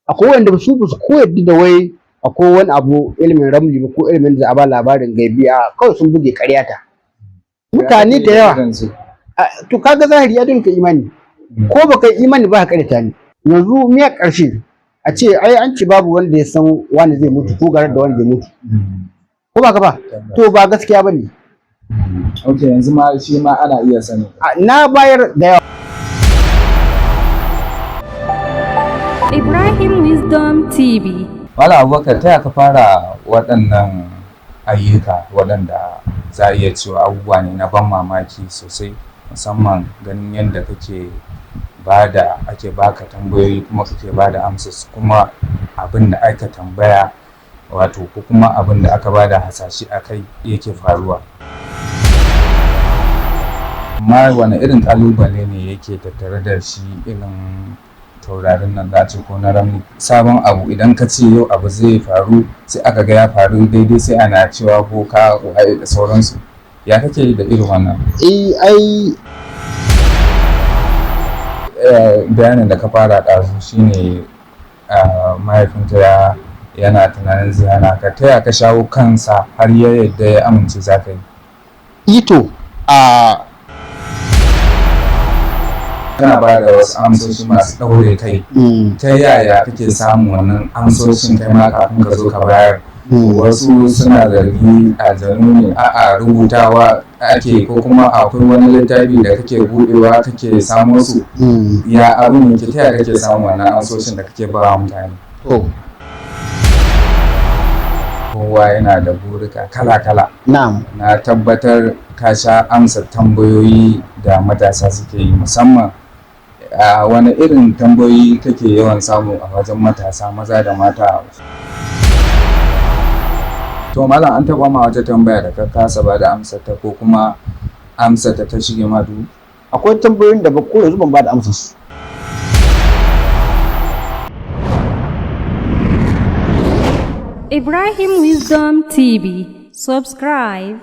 akwai wanda su ba su koyar da wai akwai wani abu ilimin ramli ba ko ilimin da a ba labarin gaibi a kawai sun buge ƙaryata mutane da yawa to kaga zahiri ya dinka imani ko baka yi imani ba ka ƙaryata ni yanzu miya ƙarshe a ce ai an ce babu wanda ya san wani zai mutu ko garar da wani zai mutu ko ba ka ba to ba gaskiya ba ne. Ok, yanzu ma shi ma ana iya sani. Na bayar da yawa. Ibrahim Wisdom TV. Malam Abubakar ta ka fara waɗannan ayyuka waɗanda za a iya cewa abubuwa ne na ban mamaki sosai, musamman ganin yadda ake baka tambayoyi kuma kake bada amsa kuma abin da aka tambaya wato ko kuma abin da aka bada hasashe akai yake faruwa. Amma wani irin kalubale ne yake tattare da shi irin taurarin nan za ce ko na ramli sabon abu idan ka ce yau abu zai faru sai aka ga ya faru daidai sai ana cewa ko ka waye da sauransu ya kake da irin wannan? Bayanin da ka fara ɗazu shine mahaifinta yana tunanin ziyara ka taya ka shawo kansa har ya yadda ya amince za ka yi? Ito kana ba da wasu amsoshi masu ɗaure kai ta yaya kake samun wannan amsoshin kai ma kafin ka zo ka bayar? Wasu suna zargi aljanu ne a'a rubutawa ake ko kuma akwai wani littafi da kake buɗewa kake samo su ya abin yake ta yaya kake samun wannan amsoshin da kake ba wa mutane? Kowa yana da burika kala-kala. Na tabbatar ka sha amsa tambayoyi da matasa suke yi musamman wani irin tambayoyi kake yawan samu a wajen matasa maza da mata? To malam an taɓa ma wata tambaya da ka kasa ba da amsar ta ko kuma amsar ta shige ma duhu? Akwai tambayoyin da ba ko yanzu ban ba da amsar su. Ibrahim Wisdom TV. Subscribe.